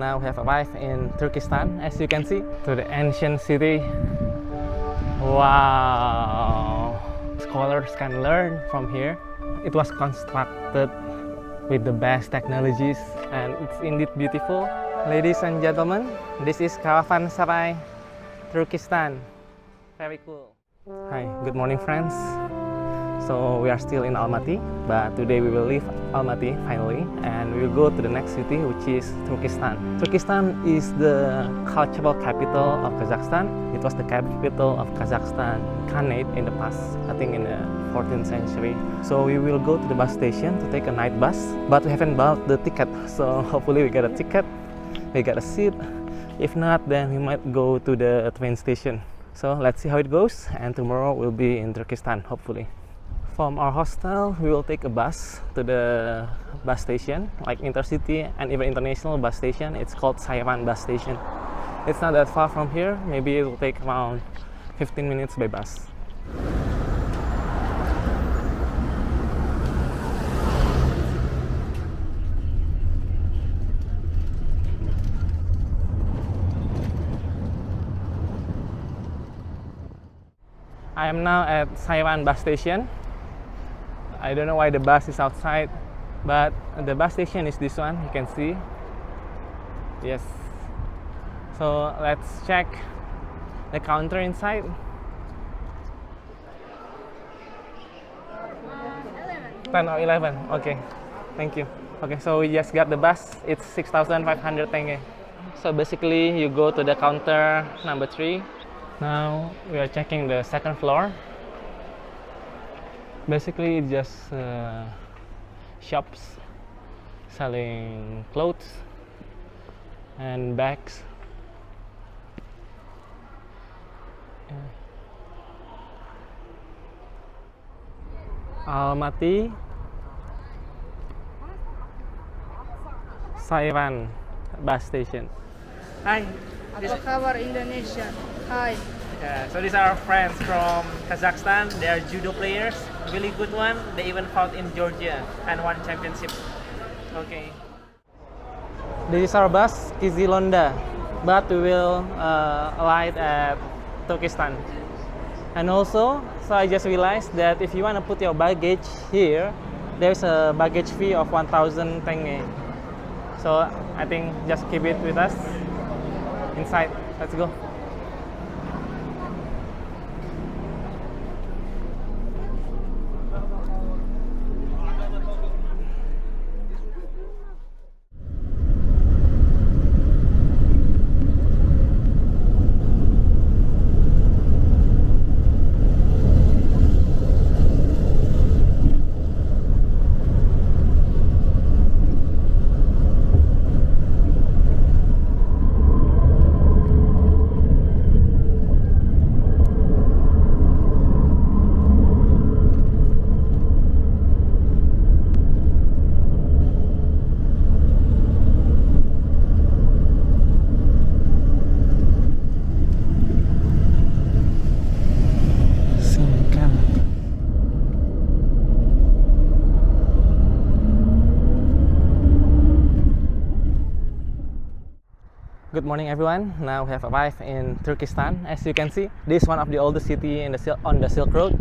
Now we have arrived in Turkestan, as you can see, to the ancient city. Wow! Scholars can learn from here. It was constructed with the best technologies and it's indeed beautiful. Ladies and gentlemen, this is Aksaray Turkistan. Very cool. Hi, good morning friends. So we are still in Almaty, but today we will leave Almaty finally and we will go to the next city, which is Turkestan. Turkestan is the cultural capital of Kazakhstan. It was the capital of Kazakhstan Khanate in the past, I think in the 14th century. So we will go to the bus station to take a night bus, but we haven't bought the ticket. So hopefully we get a ticket, we get a seat. If not, then we might go to the train station. So let's see how it goes, and tomorrow we'll be in Turkestan, hopefully. From our hostel, we will take a bus to the bus station, like intercity and even international bus station. It's called Sayvan bus station. It's not that far from here. Maybe it will take around 15 minutes by bus. I am now at Sayvan bus station. I don't know why the bus is outside, but the bus station is this one, you can see. Yes. So let's check the counter inside. 10 or 11, okay. Thank you. Okay, so we just got the bus. It's 6,500 tenge. So basically you go to the counter number 3. Now we are checking the second floor. Basically it's just shops selling clothes and bags. Almaty Sayvan bus station. Hi. Apa kabar Indonesia? Hi. Yeah, so these are our friends from Kazakhstan. They are judo players, really good one. They even fought in Georgia and won championship. Okay. This is our bus, Easy Londa, but we will alight at Turkestan. And also, so I just realized that if you want to put your baggage here, there's a baggage fee of 1,000 tenge. So I think just keep it with us inside. Let's go. Good morning everyone. Now we have arrived in Turkestan. As you can see, this is one of the oldest city on the Silk Road.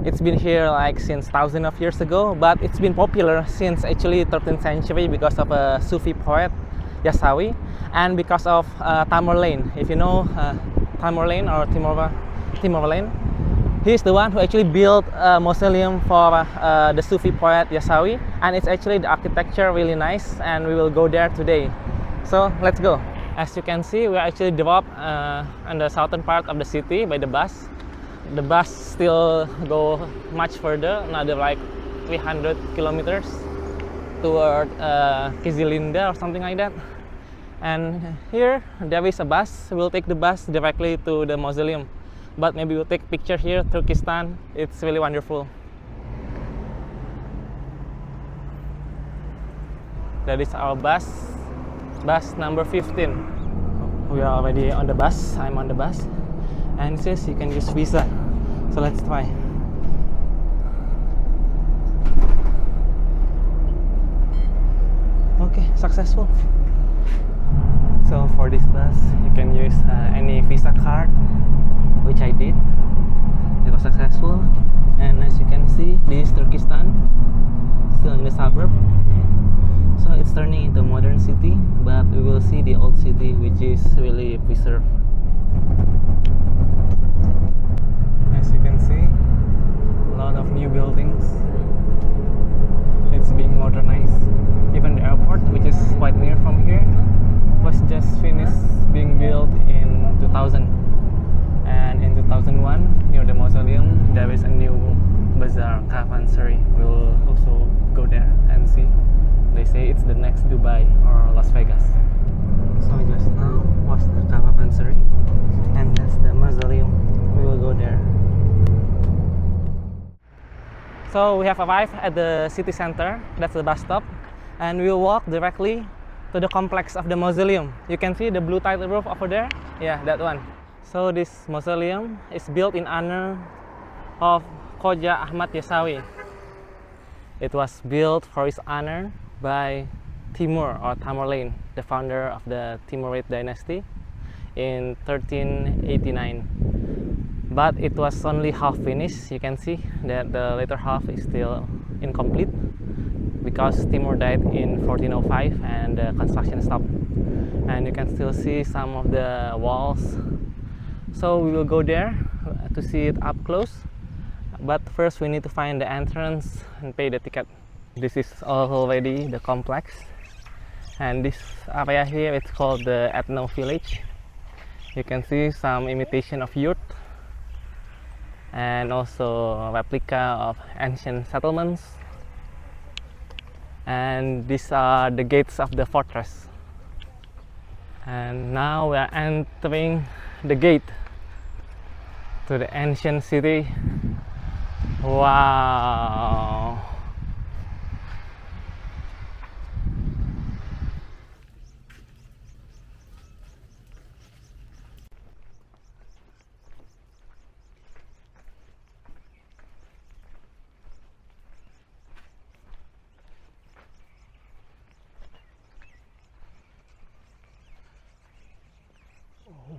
It's been here like since thousands of years ago, but it's been popular since actually 13th century because of a Sufi poet, Yasawi, and because of Tamerlane. If you know Tamerlane or Tamerlane, he's the one who actually built a mausoleum for the Sufi poet Yasawi, and it's actually the architecture really nice, and we will go there today. So let's go. As you can see, we actually dropped on the southern part of the city by the bus. The bus still go much further, another like 300 kilometers toward Kizillinda or something like that. And here there is a bus. We'll take the bus directly to the mausoleum. But maybe we'll take a picture here, Turkestan. It's really wonderful. That is our bus. Bus number 15. We are already on the bus. I'm on the bus, and it says you can use visa. So let's try. Okay, successful. So for this bus, you can use any Visa card, which I did. It was successful, and as you can see, this is Turkestan, still in the suburb. So it's turning into a modern city, but we will see the old city, which is really preserved. As you can see, a lot of new buildings. It's being modernized. Even the airport, which is quite near from here, was just finished being built in 2000. And in 2001, near the mausoleum, there is a new bazaar, Caravanserai. We'll also go there and see. They say it's the next Dubai or Las Vegas. So just now was the Caravanserai, and that's the mausoleum. We will go there. So we have arrived at the city center. That's the bus stop, and we'll walk directly to the complex of the mausoleum. You can see the blue tiled roof over there. Yeah, that one. So this mausoleum is built in honor of Khoja Ahmad Yasawi. It was built for his honor by Timur or Tamerlane, the founder of the Timurid dynasty in 1389. But it was only half finished. You can see that the later half is still incomplete because Timur died in 1405 and the construction stopped. And you can still see some of the walls. So we will go there to see it up close. But first we need to find the entrance and pay the ticket. This is already the complex. And this area here, it's called the Ethno Village. You can see some imitation of yurt and also a replica of ancient settlements. And these are the gates of the fortress. And now we are entering the gate to the ancient city. Wow!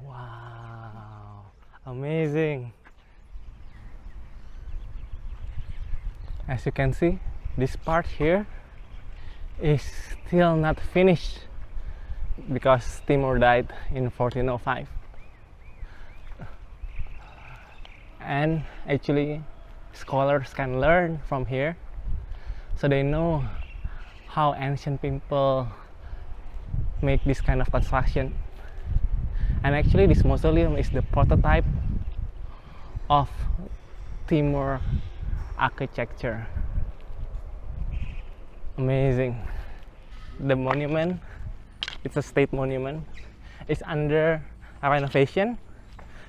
Wow, amazing. As you can see, this part here is still not finished because Timur died in 1405. And actually, scholars can learn from here, so they know how ancient people make this kind of construction. And actually this mausoleum is the prototype of Timur architecture. Amazing. The monument, it's a state monument, is under a renovation.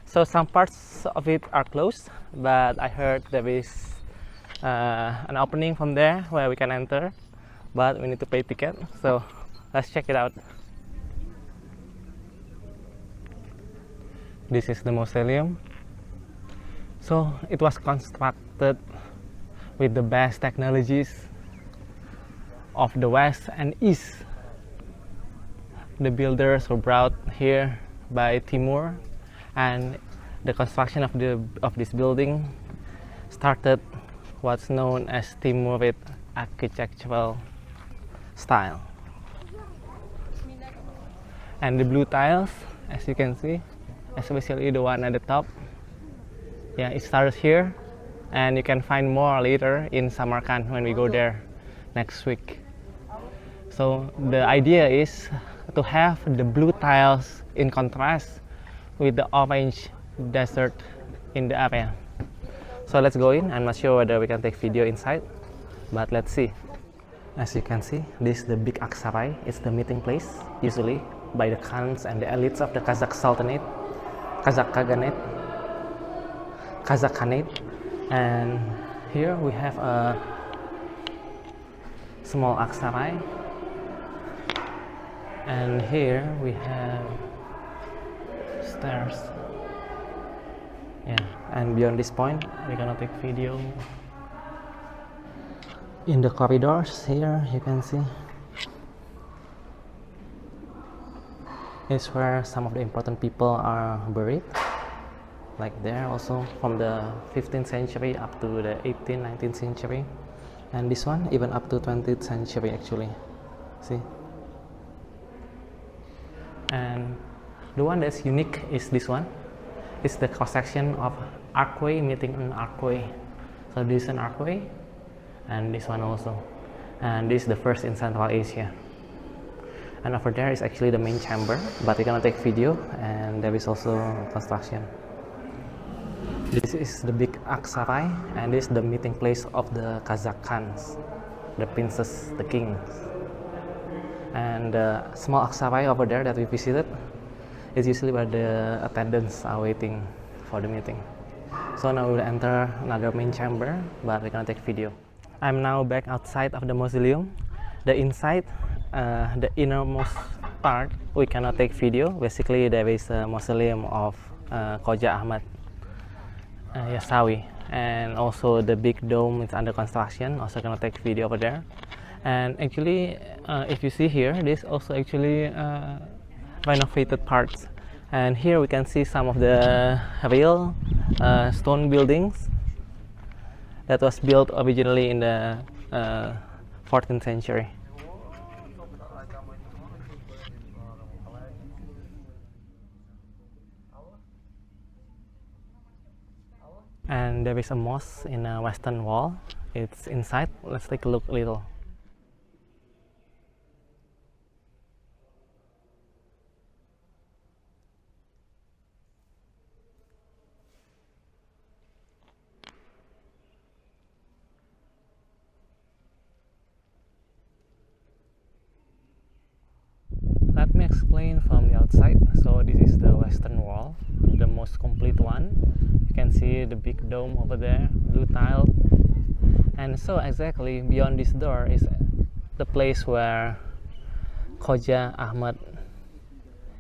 So some parts of it are closed, but I heard there is an opening from there where we can enter, but we need to pay ticket. So let's check it out. This is the mausoleum. So it was constructed with the best technologies of the West and East. The builders were brought here by Timur, and the construction of this building started what's known as Timurid architectural style. And the blue tiles, as you can see, especially the one at the top, yeah, it started here, and you can find more later in Samarkand when we go there next week. So the idea is to have the blue tiles in contrast with the orange desert in the area. So let's go in. I'm not sure whether we can take video inside, but let's see. As you can see, this is the big Aksaray. It's the meeting place, usually by the Khans and the elites of the Kazakh Sultanate, Kazakh Khanate. And here we have a small Aksaray, and here we have stairs. Yeah, and beyond this point, we're gonna take video. In the corridors here, you can see It's where some of the important people are buried, like there also from the 15th century up to the 18th, 19th century, and this one even up to 20th century actually. See? And the one that's unique is this one. It's the cross section of archway meeting an archway. So this is an archway, and this one also. And this is the first in Central Asia. And over there is actually the main chamber, but we're gonna take video, and there is also construction. This is the big Aksaray, and this is the meeting place of the Kazakh Khans, the princes, the kings. And the small Aksaray over there that we visited is usually where the attendants are waiting for the meeting. So now we'll enter another main chamber, but we're gonna take video. I'm now back outside of the mausoleum. The inside, the innermost part, we cannot take video. Basically, there is a mausoleum of Khoja Ahmad Yasawi, and also the big dome is under construction. Also gonna take video over there. And actually, if you see here, this also actually renovated parts. And here we can see some of the real stone buildings that was built originally in the 14th century. And there is a mosque in a western wall. It's inside. Let's take a look a little. Let me explain from the outside. So this is the western wall, the most complete one. You can see the big dome over there, blue tile. And so exactly beyond this door is the place where Khoja Ahmad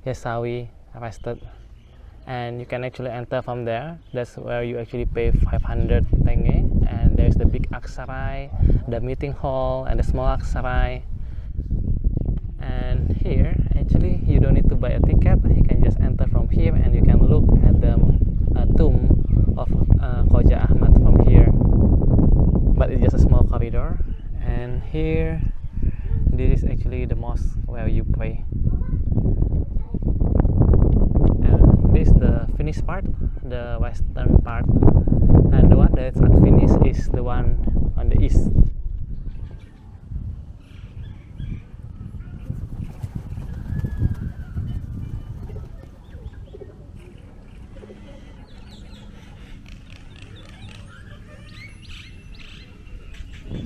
Yasawi rested. And you can actually enter from there. That's where you actually pay 500 tenge. And there's the big Aksaray, the meeting hall, and the small Aksaray. And here, actually, you don't need to buy a ticket. You can just enter from here, and you can look at the tomb of Khoja Ahmad from here. But it's just a small corridor. And here, this is actually the mosque where you pray. And this is the finished part, the western part. And the one that's unfinished is the one on the east.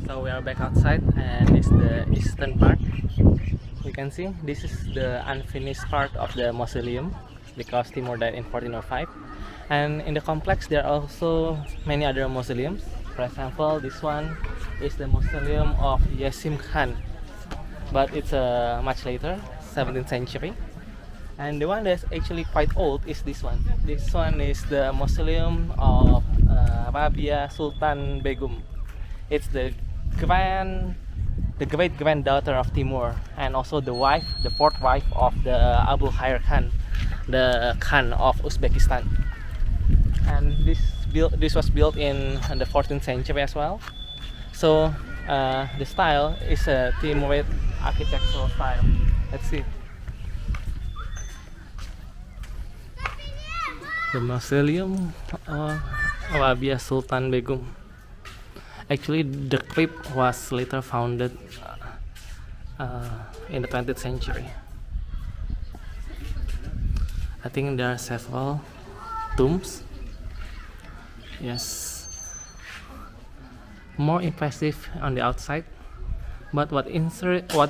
So we are back outside, and this is the eastern part. You can see this is the unfinished part of the mausoleum because Timur died in 1405. And in the complex there are also many other mausoleums. For example, this one is the mausoleum of Yasim Khan, but it's much later, 17th century. And the one that's actually quite old is this one. This one is the mausoleum of Rabia Sultan Begum. It's the great granddaughter of Timur, and also the wife, the fourth wife of the Abu Khair Khan, the Khan of Uzbekistan. And this was built in the 14th century as well. So the style is a Timurid architectural style. Let's see. The mausoleum of Rabia Sultan Begum. Actually, the crypt was later founded in the 20th century. I think there are several tombs. Yes, more impressive on the outside. But what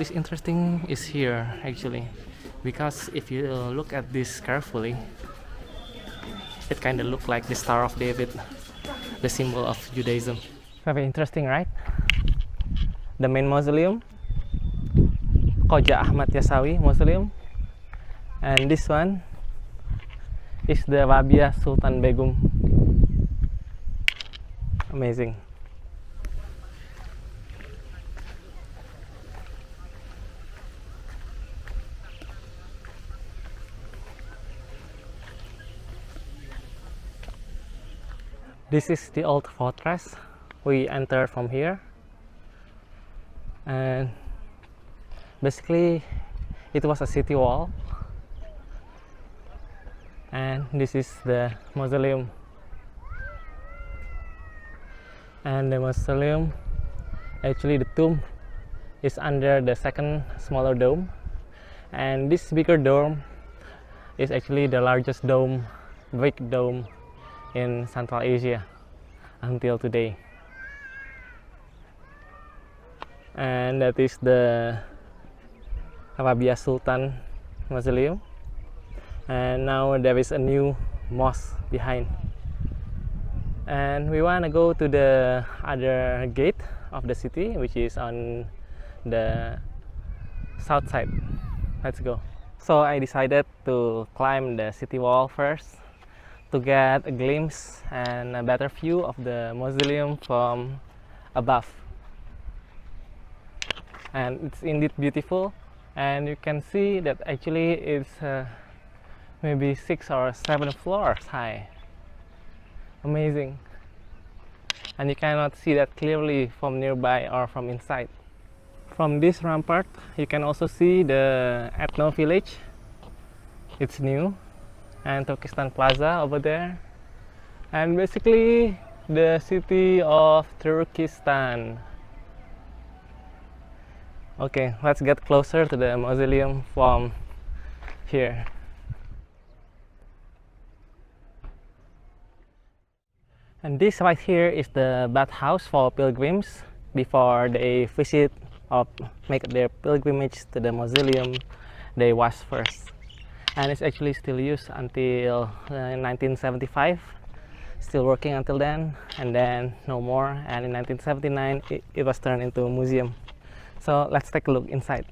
is interesting is here actually, because if you look at this carefully, it kind of looks like the Star of David, the symbol of Judaism. Very interesting, right? The main mausoleum, Khoja Ahmad Yasawi mausoleum, and this one is the Rabia Sultan Begum. Amazing. This is the old fortress. We entered from here, and basically it was a city wall, and this is the mausoleum. And the mausoleum, actually the tomb, is under the second smaller dome, and this bigger dome is actually the largest dome, brick dome in Central Asia until today. And that is the Rabia Sultan mausoleum, and now there is a new mosque behind. And we want to go to the other gate of the city, which is on the south side. Let's go. So I decided to climb the city wall first to get a glimpse and a better view of the mausoleum from above. And it's indeed beautiful, and you can see that actually it's maybe 6 or 7 floors high. Amazing. And you cannot see that clearly from nearby or from inside. From this rampart you can also see the ethno village. It's new, and Turkestan Plaza over there, and basically the city of Turkistan. Okay, let's get closer to the mausoleum from here. And this right here is the bathhouse for pilgrims. Before they visit or make their pilgrimage to the mausoleum, they wash first. And it's actually still used until 1975. Still working until then, and then no more. And in 1979, it was turned into a museum. So let's take a look inside.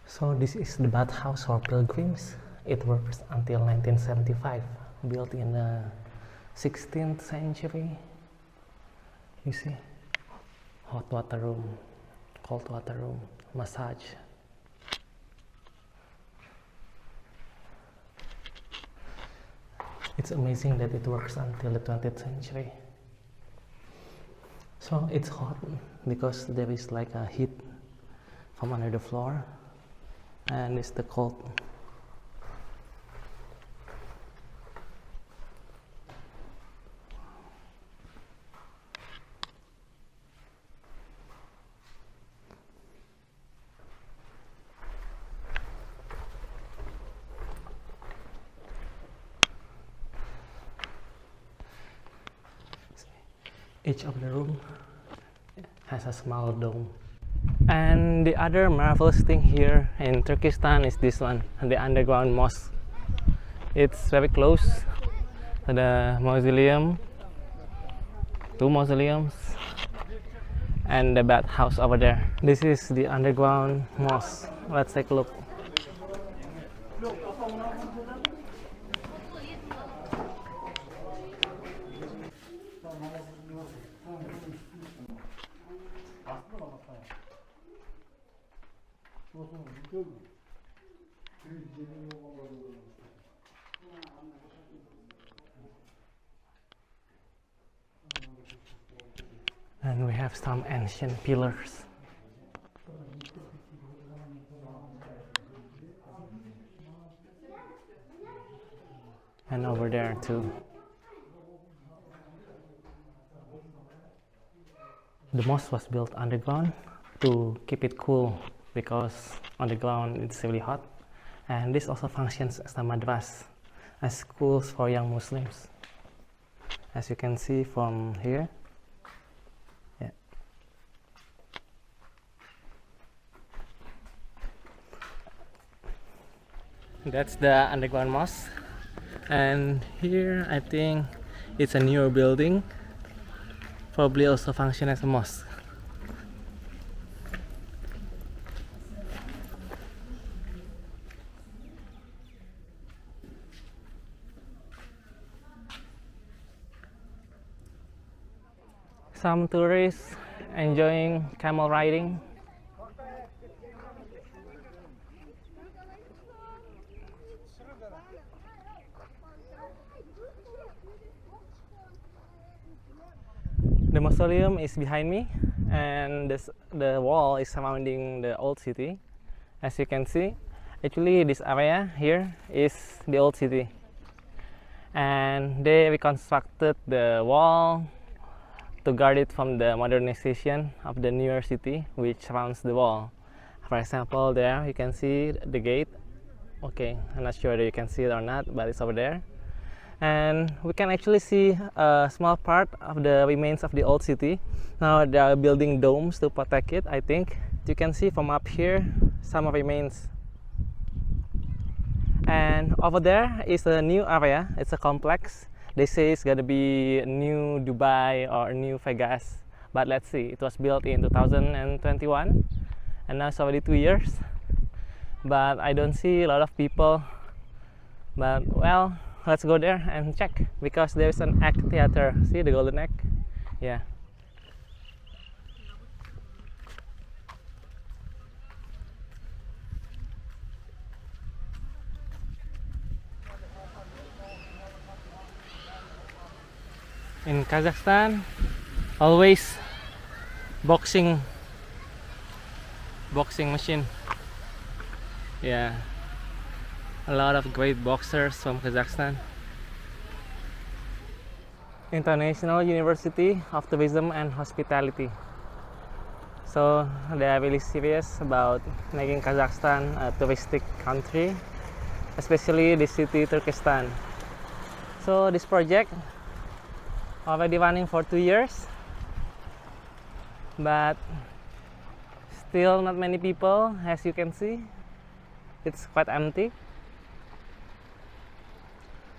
So this is the bathhouse for pilgrims. It works until 1975, built in the 16th century. You see, hot water room, cold water room, massage. It's amazing that it works until the 20th century. So it's hot because there is like a heat from under the floor, and it's the cold. Each of the room has a small dome. And the other marvelous thing here in Turkestan is this one, the underground mosque. It's very close to the mausoleum, 2 mausoleums, and the bathhouse over there. This is the underground mosque. Let's take a look. And we have some ancient pillars. And over there too. The mosque was built underground to keep it cool, because on the ground it's really hot. And this also functions as a madras, as schools for young Muslims, as you can see from here. Yeah. That's the underground mosque, and here I think it's a newer building, probably also function as a mosque. Some tourists enjoying camel riding. The mausoleum is behind me, and the wall is surrounding the old city. As you can see, actually this area here is the old city, and they reconstructed the wall to guard it from the modernization of the newer city which surrounds the wall. For example, there you can see the gate. Okay, I'm not sure that you can see it or not, but it's over there. And we can actually see a small part of the remains of the old city. Now they are building domes to protect it, I think. You can see from up here some remains. And over there is a new area. It's a complex. They say it's gonna be a new Dubai or a new Vegas, but let's see. It was built in 2021 and now it's already 2 years, but I don't see a lot of people. But well, let's go there and check, because there's an act theater. See the golden egg? Yeah. In Kazakhstan, always boxing machine. Yeah, a lot of great boxers from Kazakhstan. International University of Tourism and Hospitality. So they are really serious about making Kazakhstan a touristic country, especially the city Turkestan. So this project already running for 2 years, but still not many people. As you can see, it's quite empty.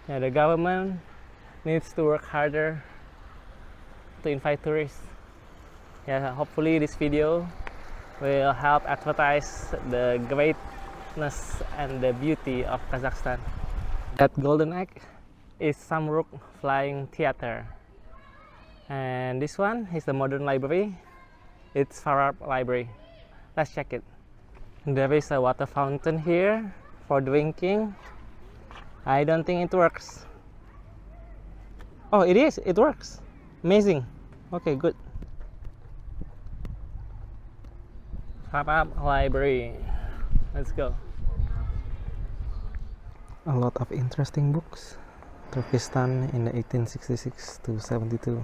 Yeah, the government needs to work harder to invite tourists. Yeah, hopefully this video will help advertise the greatness and the beauty of Kazakhstan. That golden egg is Samruk Flying Theater. And this one is the modern library. It's Farab Library. Let's check it. There is a water fountain here for drinking. I don't think it works. Oh, it is. It works. Amazing. Okay, good. Farab Library. Let's go. A lot of interesting books. Turkestan in the 1866 to 72.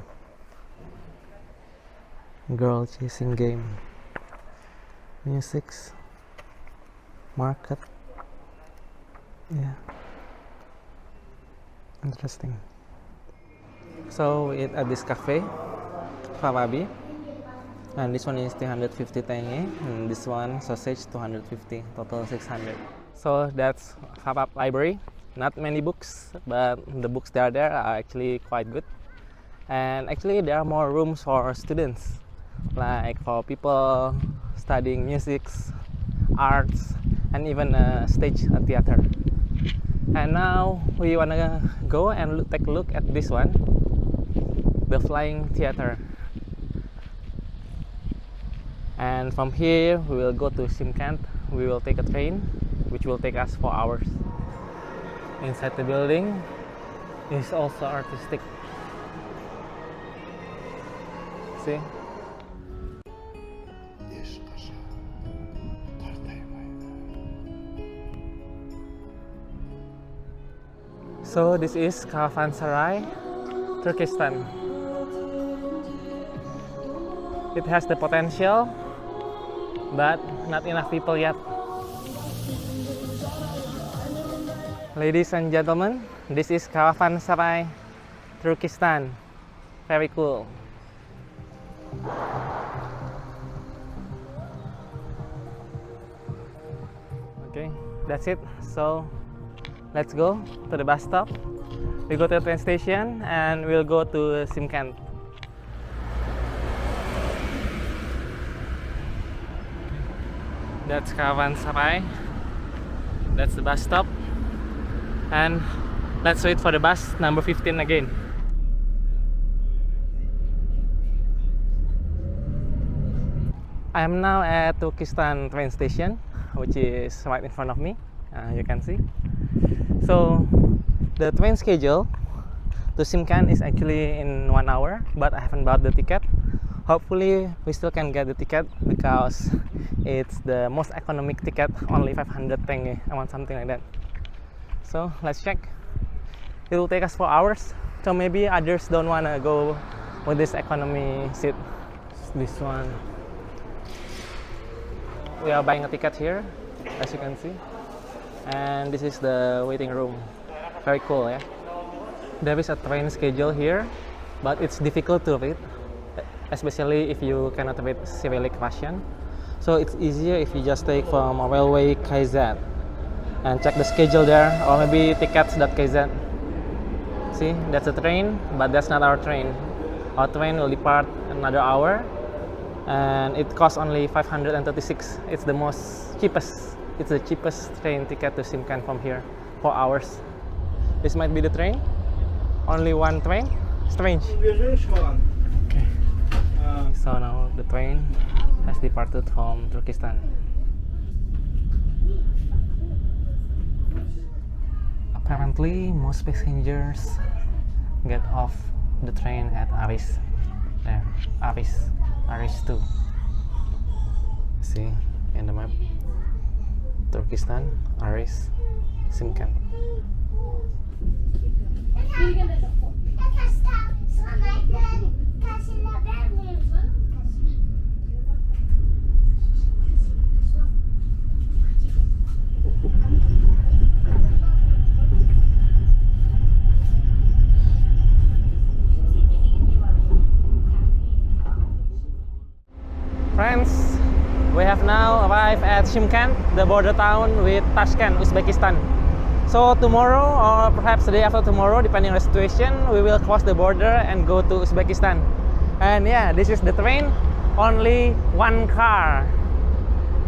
Girl chasing game, musics, market. Yeah, interesting. So we eat at this cafe, Farabi, and this one is 350 tenge, and this one sausage 250, total 600. So that's Farab Library. Not many books, but the books that are there are actually quite good. And actually there are more rooms for students, like for people studying music, arts, and even a stage theater. And now we wanna go and take a look at this one, the flying theater. And from here we will go to Shymkent. We will take a train which will take us 4 hours. Inside the building is also artistic. See? So this is Saray, Turkestan. It has the potential, but not enough people yet. Ladies and gentlemen, this is Saray, Turkestan. Very cool. Okay, that's it. So let's go to the bus stop. We go to the train station and we'll go to Shymkent. That's Saray. That's the bus stop. And let's wait for the bus number 15 again. I am now at Turkestan train station, which is right in front of me. You can see. So the train schedule to Simkan is actually in 1 hour, but I haven't bought the ticket. Hopefully we still can get the ticket because it's the most economic ticket, only 500 tenge. I want something like that. So let's check. It will take us 4 hours, so maybe others don't want to go with this economy seat. This one. We are buying a ticket here, as you can see. And this is the waiting room. Very cool, yeah? There is a train schedule here, but it's difficult to read, especially if you cannot read Cyrillic Russian. So it's easier if you just take from railway KZ and check the schedule there, or maybe tickets.kz. See, that's a train, but that's not our train. Our train will depart another hour, and it costs only 536. It's the cheapest. It's the cheapest train ticket to Simkan from here. 4 hours. This might be the train. Only one train. Strange. Okay. So now the train has departed from Turkestan. Apparently, most passengers get off the train at Aris. There, Aris 2. See in the map. Turkestan, Aris, Simkan. Friends, we have now arrived at Shymkent, the border town with Tashkent, Uzbekistan. So tomorrow, or perhaps the day after tomorrow, depending on the situation, we will cross the border and go to Uzbekistan. And yeah, this is the train. Only one car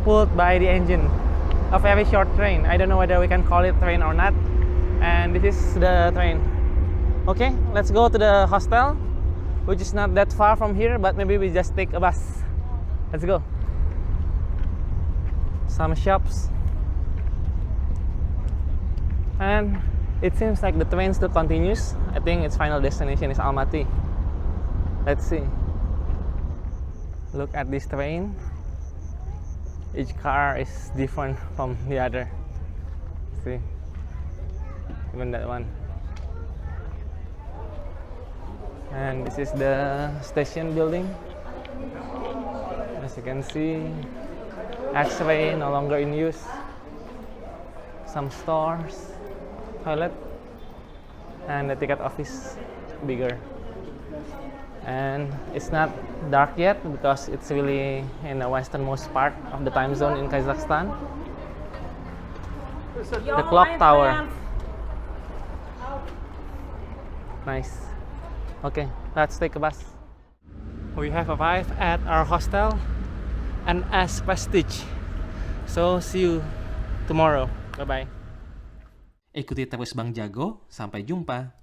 pulled by the engine. A very short train. I don't know whether we can call it train or not. And this is the train. Okay, let's go to the hostel, which is not that far from here, but maybe we just take a bus. Let's go. Some shops. And it seems like the train still continues. I think its final destination is Almaty. Let's see. Look at this train. Each car is different from the other. See? Even that one. And this is the station building. As you can see, X-ray no longer in use. Some stores, toilet, and the ticket office bigger. And it's not dark yet because it's really in the westernmost part of the time zone in Kazakhstan. The clock tower. Nice. Okay, let's take a bus. We have arrived at our hostel and as Prestige. So see you tomorrow. Bye-bye. Ikuti terus Bang Jago. Sampai jumpa.